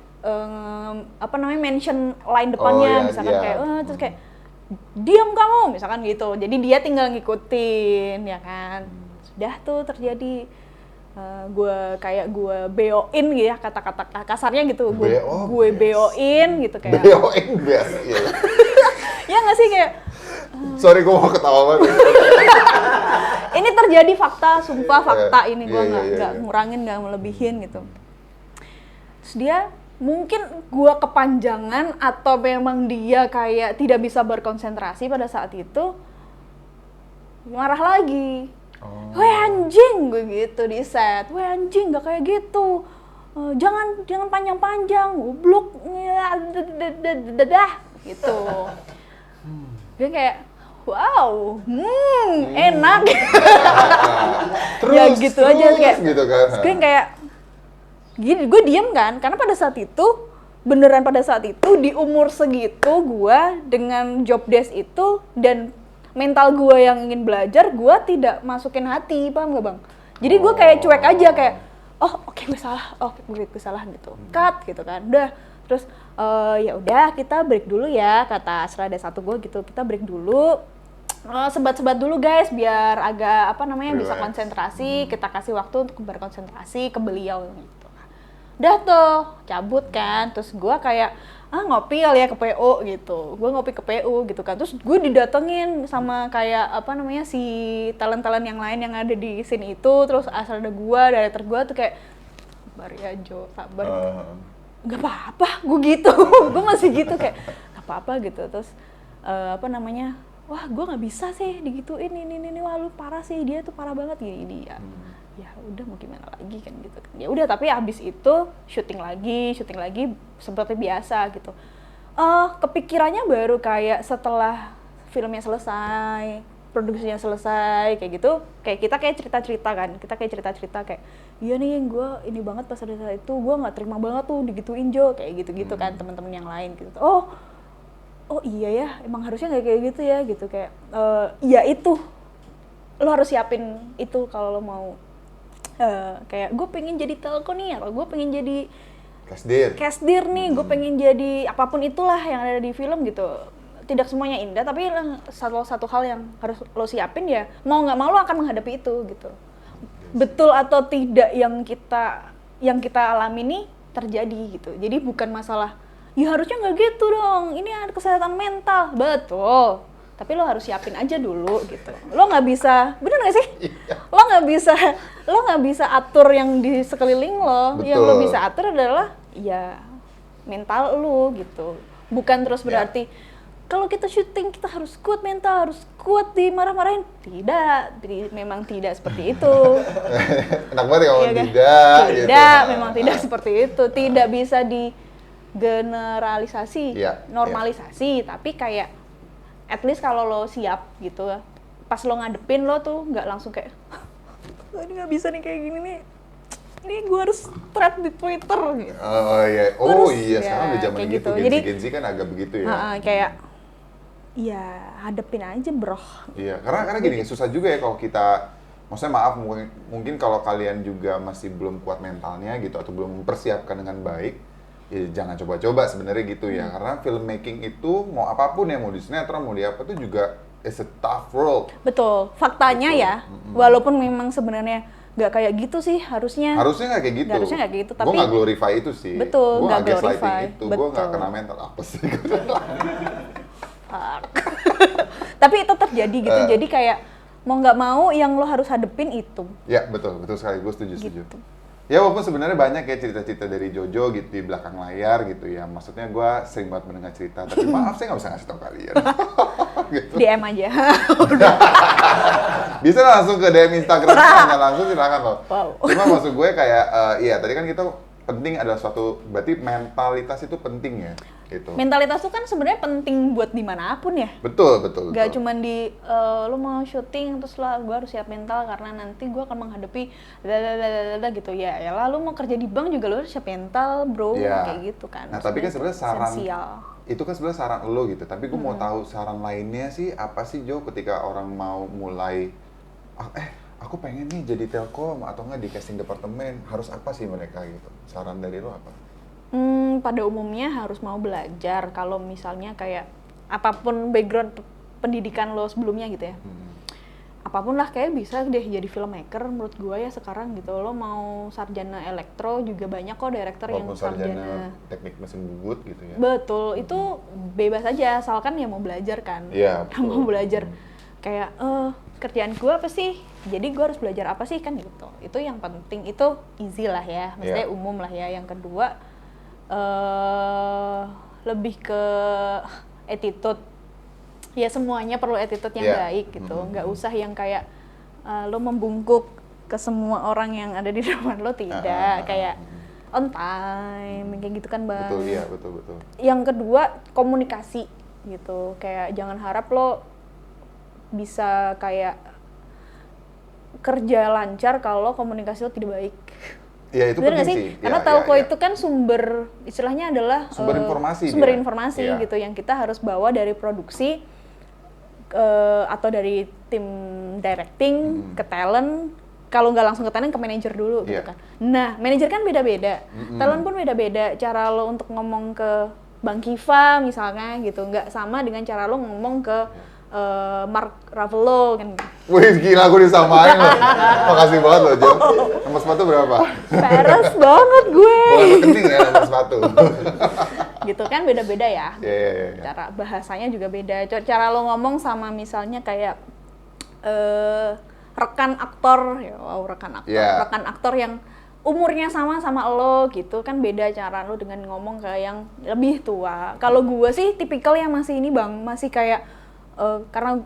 mention line depannya, misalkan kayak terus kayak diam kamu, misalkan gitu. Jadi dia tinggal ngikutin, ya kan. Sudah tuh terjadi gue BO-in gitu ya, kata-kata kasarnya gitu. Gue BO-in gitu kayak. BO-in biasa. Iya. Ya nggak sih kayak. Sorry, gue mau ketawa banget. Ini terjadi fakta, sumpah fakta ini gue nggak Iya. ngurangin, nggak melebihin gitu. Terus dia mungkin gue kepanjangan atau memang dia kayak tidak bisa berkonsentrasi pada saat itu, marah lagi. Weh anjing, gue gitu di set. Weh anjing, nggak kayak gitu. Jangan panjang-panjang, goblok, dadah gitu. Dia kayak wow, enak. Terus, ya gitu aja kayak. Gitu kan. Terus kayak gini, gue diem kan, karena pada saat itu di umur segitu gue dengan job desk itu dan mental gue yang ingin belajar, gue tidak masukin hati, paham gak bang? Jadi gue kayak cuek aja kayak, oke, gue salah gitu, cut gitu kan, udah. Terus ya udah kita break dulu ya, kata Asrada satu gue gitu, kita break dulu, sebat-sebat dulu guys biar agak bisa konsentrasi, kita kasih waktu untuk berkonsentrasi ke beliau gitu. Udah tuh cabut kan, terus gue kayak ngopi kali ya ke PO gitu, gue ngopi ke PO gitu kan, terus gue didatengin sama kayak si talent-talent yang lain yang ada di scene itu, terus Asrada gue, director gue tuh kayak sabar ya Jo, sabar. Gak apa-apa, gue gitu, gue masih gitu kayak gak apa-apa gitu. Terus wah gue nggak bisa sih digituin, ini wah lu parah sih, dia tuh parah banget gini ya udah mau gimana lagi kan gitu kan. Ya udah, tapi abis itu syuting lagi seperti biasa gitu. Kepikirannya baru kayak setelah filmnya selesai, produksinya selesai kayak gitu, kayak kita kayak cerita-cerita kayak iya nih gue ini banget pas ada saat itu gue nggak terima banget tuh digituin Jo, kayak gitu kan teman-teman yang lain gitu. Oh iya ya, emang harusnya nggak kayak gitu ya gitu, kayak ya itu lo harus siapin itu kalau lo mau kayak gue pengen jadi telco nih, atau gue pengen jadi kasdir nih, gue pengen jadi apapun itulah yang ada di film gitu. Tidak semuanya indah, tapi satu hal yang harus lo siapin ya, mau nggak mau lo akan menghadapi itu gitu. Betul atau tidak yang kita alami nih terjadi gitu. Jadi bukan masalah ya harusnya nggak gitu dong, ini ada kesehatan mental, betul, tapi lo harus siapin aja dulu gitu. Lo nggak bisa, bener nggak sih? Lo nggak bisa atur yang di sekeliling lo. Betul. Yang lo bisa atur adalah ya mental lo gitu. Bukan terus berarti kalau kita syuting kita harus kuat mental, harus kuat dimarah-marahin. Tidak, memang tidak seperti itu. Enak banget kalau tidak gitu. Memang tidak seperti itu. Tidak bisa generalisasi, normalisasi, tapi kayak at least kalau lo siap gitu, pas lo ngadepin lo tuh nggak langsung kayak ini nggak bisa nih kayak gini nih, ini gue harus thread di Twitter gitu. Oh iya, sekarang udah zaman kayak gitu. Jadi Gen Z kan agak begitu ya. kayak ya hadepin aja bro. Iya, karena gini susah juga ya kalau kita, maksudnya maaf mungkin kalau kalian juga masih belum kuat mentalnya gitu atau belum mempersiapkan dengan baik, ya jangan coba-coba sebenarnya gitu ya. Karena filmmaking itu mau apapun ya, mau di sinetron, mau di apa tuh juga it's a tough world. Betul, faktanya Betul. ya, walaupun memang sebenarnya nggak kayak gitu sih harusnya. Harusnya nggak kayak gitu. Harusnya nggak kayak gitu, Gue tapi nggak glorify itu sih. Betul, Gue nggak nggak gaslighting glorify. itu. Gue nggak Betul. kena mental apa sih. tapi itu terjadi gitu. Jadi kayak mau nggak mau yang lo harus hadepin itu. Ya betul sekali. Gue setuju. Gitu. Ya walaupun sebenarnya banyak ya cerita-cerita dari Jojo gitu di belakang layar gitu ya. Maksudnya gue sering banget mendengar cerita. Tapi maaf saya nggak bisa ngasih tau kalian. Gitu. DM aja. Bisa langsung ke DM Instagram tanya langsung silakan loh. Wow. Cuma maksud gue kayak iya tadi kan kita penting adalah suatu, berarti mentalitas itu penting ya gitu. Mentalitas tuh kan sebenarnya penting buat dimanapun ya. Betul. Gak cuma di lo mau syuting terus lah gue harus siap mental karena nanti gue akan menghadapi gitu ya. Ya lah lo mau kerja di bank juga lo harus siap mental bro, Ya. kayak gitu kan. Nah tapi kan sebenarnya saran esensial. itu kan sebenarnya saran lo gitu. Tapi gue mau tahu saran lainnya sih apa sih Jo ketika orang mau mulai aku pengen nih jadi telkom atau nggak di casting departemen, harus apa sih mereka gitu? Saran dari lo apa? Pada umumnya harus mau belajar kalau misalnya kayak apapun background pendidikan lo sebelumnya gitu ya. Apapun lah kayak bisa deh jadi filmmaker menurut gue ya sekarang gitu. Lo mau sarjana elektro juga banyak kok director yang Walaupun sarjana teknik mesin bubut gitu ya. Betul, itu bebas aja asalkan ya mau belajar kan. Iya, betul. Mau belajar kayak kerjaan gue apa sih? Jadi gue harus belajar apa sih kan gitu. Itu yang penting, itu easy lah ya, maksudnya umum lah ya. Yang kedua lebih ke attitude. Ya semuanya perlu attitude yang baik gitu. Nggak usah yang kayak lo membungkuk ke semua orang yang ada di depan lo, tidak. Kayak on time, kayak gitu kan Bang. Betul, iya, betul. Yang kedua, komunikasi gitu. Kayak jangan harap lo bisa kayak kerja lancar kalau komunikasi lo tidak baik. Iya, itu Bener penting nggak sih. Karena telco itu kan sumber, istilahnya adalah Sumber informasi sumber dia. informasi Iya. gitu yang kita harus bawa dari produksi atau dari tim directing ke talent. Kalau nggak langsung ke talent, ke manajer dulu gitu kan. Nah, manajer kan beda-beda, talent pun beda-beda. Cara lo untuk ngomong ke Bang Kiva misalnya gitu, nggak sama dengan cara lo ngomong ke Mark Ravelo kan. Wih gila, gue disamain loh. Makasih banget loh Jo. Nomor sepatu berapa? Peres banget gue. Bukan penting ya nomor sepatu. Gitu kan beda-beda ya. Iya. Cara bahasanya juga beda. Cara lo ngomong sama misalnya kayak rekan aktor, rekan aktor yang umurnya sama lo gitu kan, beda cara lo dengan ngomong ke yang lebih tua. Kalau gue sih tipikal yang masih ini Bang, masih kayak karena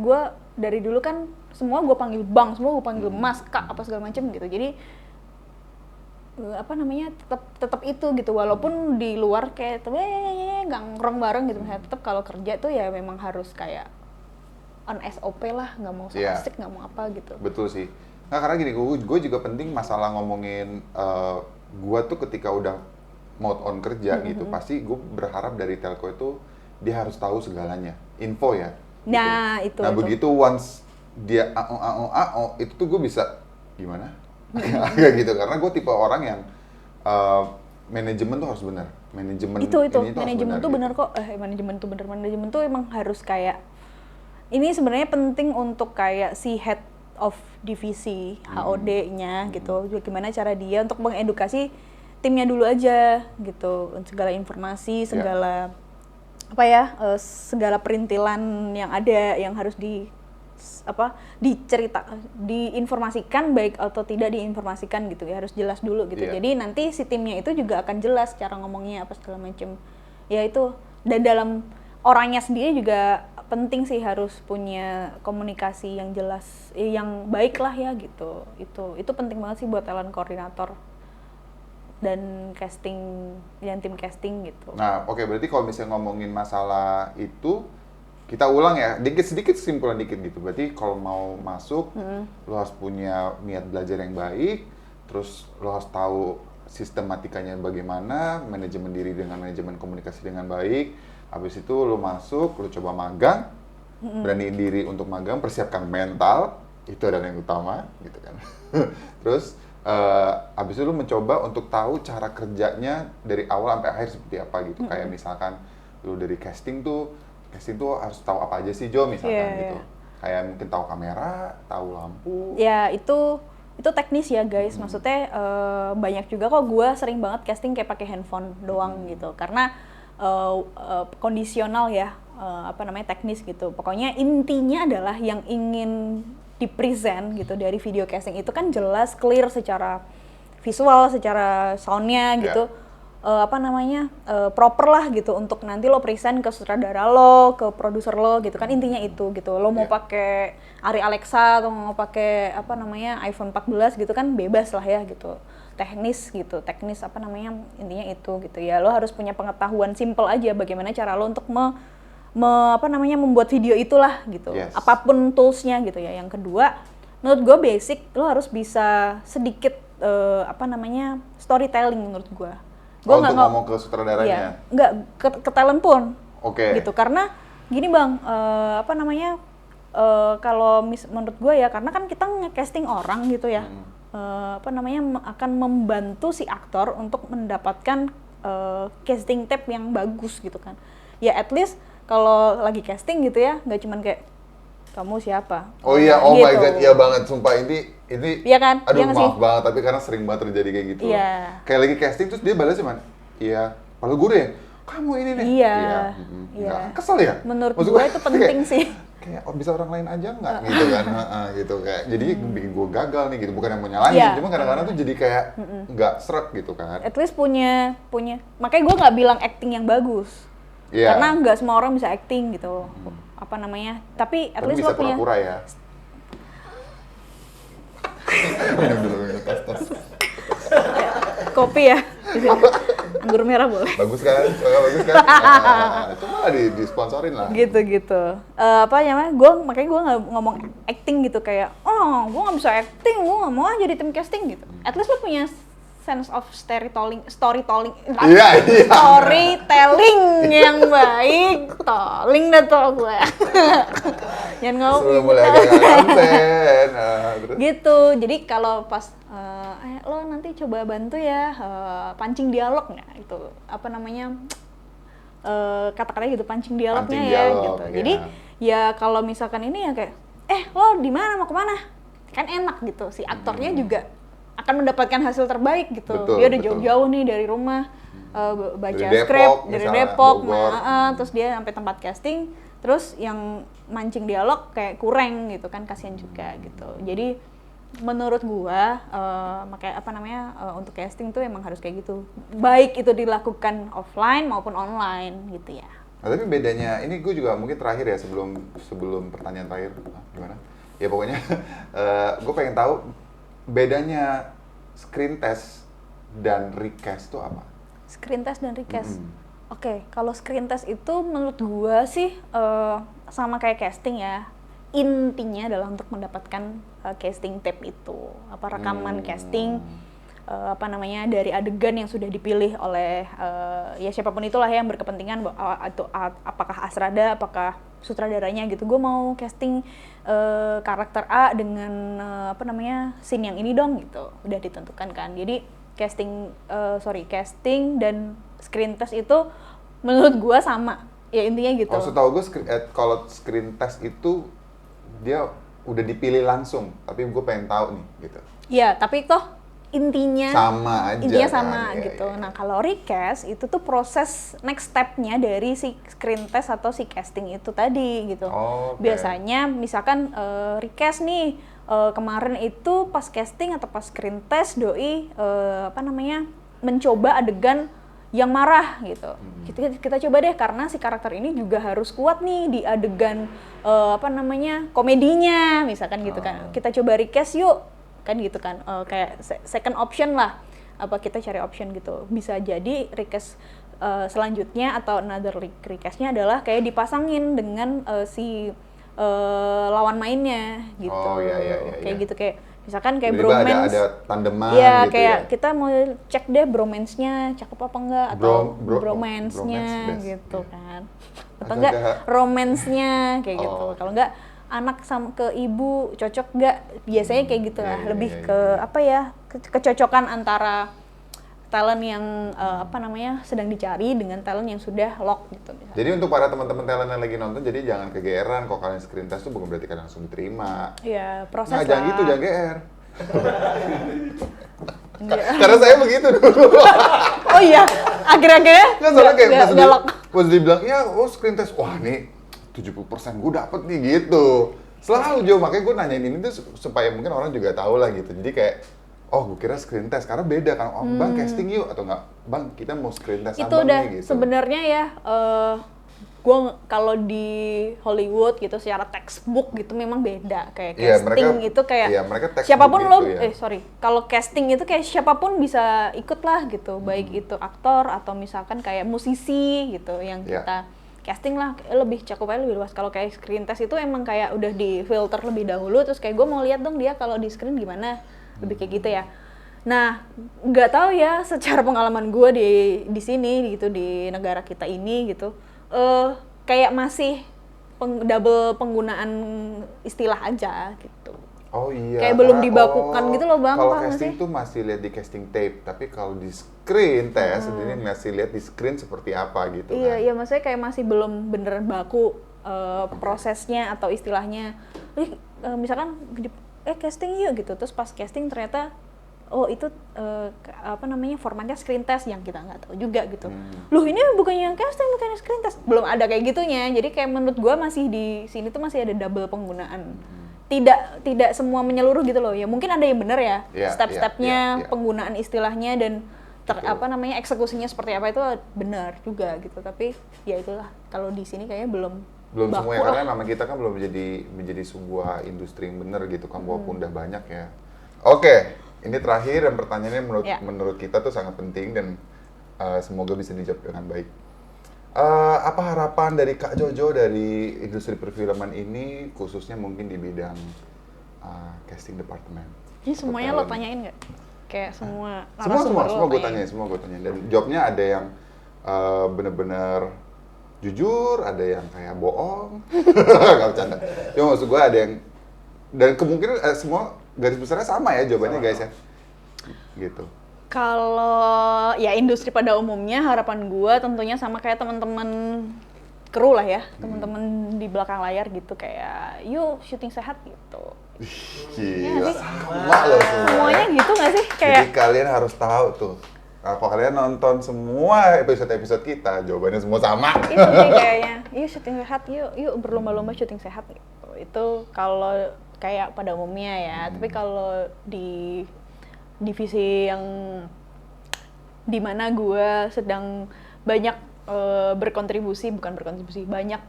gue dari dulu kan semua gue panggil Bang, semua gue panggil Mas, Kak, apa segala macem gitu. Jadi tetap itu gitu, walaupun di luar kayak nongkrong bareng gitu, misalnya tetap kalau kerja tuh ya memang harus kayak on SOP lah, nggak mau so asik, nggak mau apa gitu. Betul sih. Nah karena gini, gue juga penting masalah ngomongin gue tuh ketika udah mode on kerja gitu, pasti gue berharap dari telco itu dia harus tahu segalanya, info ya. Nah gitu. itu. Nah begitu once dia itu tuh gue bisa gimana? Kayak gitu, karena gue tipe orang yang manajemen tuh harus benar. Manajemen tuh benar kok. Manajemen tuh emang harus kayak, ini sebenarnya penting untuk kayak si head of divisi HOD-nya gitu. Gimana cara dia untuk mengedukasi timnya dulu aja gitu. Segala informasi, segala segala perintilan yang ada yang harus diinformasikan baik atau tidak diinformasikan gitu ya, harus jelas dulu gitu. Jadi nanti si timnya itu juga akan jelas cara ngomongnya apa segala macam. Ya itu, dan dalam orangnya sendiri juga penting sih, harus punya komunikasi yang jelas, yang baik lah ya gitu. Itu penting banget sih buat talent koordinator dan casting, dan tim casting gitu. Nah, oke, berarti kalau misalnya ngomongin masalah itu, kita ulang ya, sedikit kesimpulan dikit gitu. Berarti kalau mau masuk, lo harus punya niat belajar yang baik, terus lo harus tahu sistematikanya bagaimana, manajemen diri dengan manajemen komunikasi dengan baik. Habis itu lo masuk, lo coba magang, beraniin diri untuk magang, persiapkan mental, itu adalah yang utama, gitu kan. Terus habis itu lo mencoba untuk tahu cara kerjanya dari awal sampai akhir seperti apa gitu. Kayak misalkan lo dari casting tuh harus tahu apa aja sih Jo misalkan gitu. Kayak mungkin tahu kamera, tahu lampu. Ya itu teknis ya guys. Maksudnya banyak juga kok gue sering banget casting kayak pakai handphone doang gitu. Karena kondisional ya, teknis gitu. Pokoknya intinya adalah yang ingin di-present gitu dari video casting itu kan jelas, clear secara visual, secara soundnya gitu. Proper lah gitu untuk nanti lo present ke sutradara lo, ke produser lo gitu kan, intinya itu gitu. Lo mau pakai Ari Alexa atau mau pakai iPhone 14 gitu kan bebas lah ya gitu. Teknis intinya itu gitu ya. Lo harus punya pengetahuan simple aja bagaimana cara lo untuk membuat video itulah gitu. Apapun toolsnya gitu ya. Yang kedua, menurut gue basic lo harus bisa sedikit storytelling menurut gue. Untuk ngomong ke sutradaranya? Iya, ke talent pun. Oke. Gitu, karena gini bang, kalau menurut gue ya, karena kan kita nge-casting orang gitu ya, akan membantu si aktor untuk mendapatkan casting tape yang bagus gitu kan. Ya at least kalau lagi casting gitu ya, nggak cuman kayak kamu siapa? Oh iya, oh gitu. My God, iya banget, sumpah ini iya kan? Aduh iya maaf banget, tapi karena sering banget terjadi kayak gitu. Iya. Kayak lagi casting terus dia balas cuman, iya, padahal guru ya, kamu ini nih. Iya. Nggak, kesel ya? Menurut gue itu penting sih. Kayak bisa orang lain aja nggak gitu kan, gitu kayak. Jadi bikin gue gagal nih gitu, bukan yang mau nyalahin, cuma kadang-kadang tuh jadi kayak nggak seret gitu kan. At least punya, makanya gue nggak bilang acting yang bagus. Karena nggak semua orang bisa acting gitu. Tapi at least bisa lo punya pura-pura ya. kopi ya. Anggur merah boleh. Bagus kan? Bagus kan? Coba disponsorin lah. Gitu. Makanya gue nggak ngomong acting gitu kayak, oh gue nggak bisa acting, gue nggak mau jadi tim casting gitu. At least lo punya sense of storytelling yang baik. Tolling dah tuh gue. Jangan ngomong mulai agak konsen. Gitu. Jadi kalau pas lo nanti coba bantu ya pancing dialog nggak itu kata-katanya gitu, pancing dialognya gitu. Ya. Jadi ya kalau misalkan ini ya kayak lo di mana, mau kemana, kan enak gitu, si aktornya juga akan mendapatkan hasil terbaik gitu. Dia udah jauh-jauh nih dari rumah, baca skrip dari Depok, terus dia sampai tempat casting, terus yang mancing dialog kayak kurang gitu kan, kasihan juga gitu. Jadi menurut gua untuk casting tuh emang harus kayak gitu. Baik itu dilakukan offline maupun online gitu ya. Nah, tapi bedanya ini gue juga mungkin terakhir ya sebelum pertanyaan terakhir gimana? Ya pokoknya gue pengen tahu bedanya screen test dan recast itu apa? Screen test dan recast. Oke, kalau screen test itu menurut gua sih sama kayak casting ya. Intinya adalah untuk mendapatkan casting tape itu, rekaman casting dari adegan yang sudah dipilih oleh ya siapapun itulah yang berkepentingan atau apakah Asrada, apakah sutradaranya gitu. Gue mau casting karakter A dengan scene yang ini dong gitu. Udah ditentukan kan. Jadi casting dan screen test itu menurut gue sama. Ya intinya gitu. Maksud tau gue kalau screen test itu dia udah dipilih langsung, tapi gue pengen tahu nih gitu. Iya, tapi toh intinya sama kan? Gitu. Ya. Nah kalau recast itu tuh proses next step-nya dari si screen test atau si casting itu tadi gitu. Biasanya misalkan recast nih kemarin itu pas casting atau pas screen test doi mencoba adegan yang marah gitu. Kita coba deh, karena si karakter ini juga harus kuat nih di adegan komedinya misalkan gitu kan. Kita coba recast yuk kan gitu kan, kayak second option lah, kita cari option gitu. Bisa jadi recast selanjutnya atau another request-nya adalah kayak dipasangin dengan si lawan mainnya gitu. Oh, iya. Kayak gitu, kayak misalkan kayak Tiba-tiba bromance. ada tandeman Iya, gitu kayak ya. kita mau cek deh bromance-nya cakep apa enggak, atau bromance-nya bromance best, gitu iya. kan. Atau Atau enggak enggak. romance-nya kayak gitu. Oh. Kalau enggak anak sama ke ibu cocok enggak? Biasanya kayak gitu lah. Iya, Lebih iya. ke apa ya? Kecocokan antara talent yang sedang dicari dengan talent yang sudah lock gitu misalnya. Jadi untuk para teman-teman talent yang lagi nonton, jadi jangan kegeeran kalau kalian screen test tuh bukan berarti kalian langsung diterima. Iya, proses Nah, lah. jangan gitu, jangan GR. Iya. Karena saya begitu dulu. Oh iya, akhir-akhirnya Nggak, soalnya kayak nggak lock. pas dibilang, ya screen test, wah nih 70% gue dapet nih gitu. Selalu Jo, makanya gue nanyain ini tuh supaya mungkin orang juga tahu lah gitu. Jadi kayak, oh gue kira screen test, karena beda kan, oh bang casting yuk, atau enggak, bang kita mau screen test Itu abang udah nih gitu. sebenarnya ya, gue kalau di Hollywood gitu secara textbook gitu memang beda. Kayak Iya, casting mereka- itu kayak iya, mereka textbook siapapun gitu lo, ya. kalau casting itu kayak siapapun bisa ikut lah gitu, baik itu aktor atau misalkan kayak musisi gitu yang Iya. kita casting lah, lebih cakupannya lebih luas. Kalau kayak screen test itu emang kayak udah di filter lebih dahulu, terus kayak gue mau lihat dong dia kalau di screen gimana, lebih kayak gitu ya. Nah, nggak tahu ya secara pengalaman gue di sini gitu, di negara kita ini gitu, kayak masih double penggunaan istilah aja gitu. Oh iya. Kayak belum karena- dibakukan gitu loh, Bang. Kalau Paham nggak casting sih? tuh masih lihat di casting tape, tapi kalau di screen test ini masih lihat di screen seperti apa gitu Iya, kan. iya, maksudnya kayak masih belum beneran baku prosesnya atau istilahnya. Misalkan casting yuk gitu, terus pas casting ternyata oh itu formatnya screen test yang kita nggak tahu juga gitu. Loh ini bukannya casting, bukannya screen test. Belum ada kayak gitunya. Jadi kayak menurut gua masih di sini tuh masih ada double penggunaan. Tidak semua menyeluruh gitu loh. Ya mungkin ada yang benar ya, Iya, step-stepnya, iya. penggunaan istilahnya dan Betul. eksekusinya seperti apa itu benar juga gitu. Tapi ya itulah, kalau di sini kayaknya belum baku Semua ya, lah. karena nama kita kan belum menjadi sebuah industri yang benar gitu kan, walaupun udah banyak ya. Oke, ini terakhir dan pertanyaannya Ya. menurut kita tuh sangat penting dan semoga bisa dijawab dengan baik. Apa harapan dari Kak Jojo dari industri perfilman ini, khususnya mungkin di bidang casting department? Ini semuanya lo Talent. tanyain nggak? Kayak semua Semua narasumber lo gue tanyain. tanyain. Dan jawabnya ada yang bener-bener jujur, ada yang kayak bohong, nggak bercanda. Cuma maksud gue ada yang, dan kemungkinan semua garis besarnya sama ya jawabannya guys ya, gitu. Kalau ya industri pada umumnya, harapan gue tentunya sama kayak teman-teman kru lah ya, teman-teman di belakang layar gitu, kayak yuk syuting sehat gitu. Gila, sih? sama loh semua. Semuanya ya. gitu nggak sih? Jadi Kayak kalian harus tahu tuh, kalau kalian nonton semua episode-episode kita, jawabannya semua sama. itu sih kayaknya, yuk syuting sehat, yuk berlomba-lomba syuting sehat gitu. Itu kalau kayak pada umumnya ya. Tapi kalau di divisi yang dimana gue sedang banyak banyak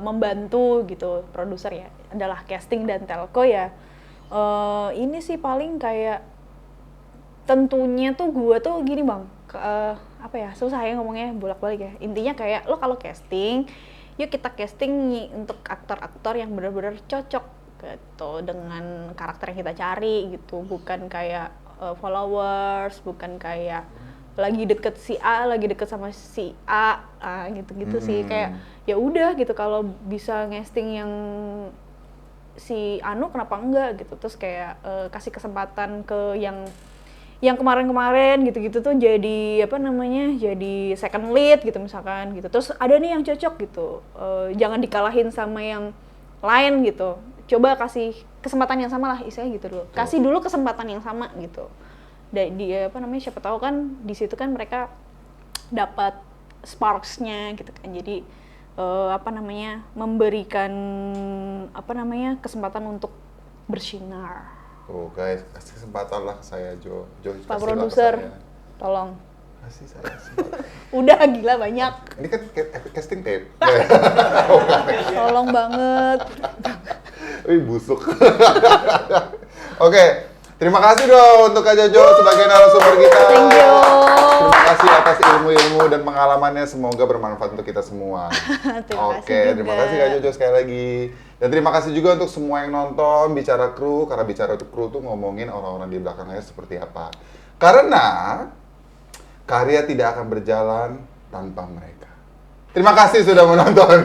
membantu gitu produser ya, adalah casting dan telco ya. Ini sih paling kayak tentunya tuh gue tuh gini bang, susah ya ngomongnya bolak-balik ya. Intinya kayak lo kalau casting, yuk kita casting untuk aktor-aktor yang benar-benar cocok gitu dengan karakter yang kita cari gitu, bukan kayak followers, bukan kayak lagi deket si A, lagi deket sama si A, gitu-gitu sih. Kayak ya udah gitu, kalau bisa ngasting yang si Anu kenapa enggak gitu, terus kayak kasih kesempatan ke yang kemarin-kemarin gitu-gitu tuh jadi jadi second lead gitu misalkan gitu, terus ada nih yang cocok gitu, jangan dikalahin sama yang lain gitu, coba kasih kesempatan yang sama lah istilahnya gitu dulu, kasih dulu kesempatan yang sama gitu. Dia siapa tahu kan di situ kan mereka dapat sparks-nya gitu kan, jadi memberikan kesempatan untuk bersinar. Tuh guys, kasih kesempatan lah ke saya Jo. Pak produser, tolong. Kasih saya kesempatan. Udah gila banyak. Ini kan casting tape. Tolong banget. Wih busuk. Oke, terima kasih dong untuk Kak Jojo sebagai narasumber kita. Thank you. Terima kasih atas ilmu-ilmu ilmu dan pengalamannya semoga bermanfaat untuk kita semua. Terima kasih Kak Jojo sekali lagi. Dan terima kasih juga untuk semua yang nonton Bicara Kru, karena Bicara Kru tuh ngomongin orang-orang di belakangnya seperti apa. Karena karya tidak akan berjalan tanpa mereka. Terima kasih sudah menonton.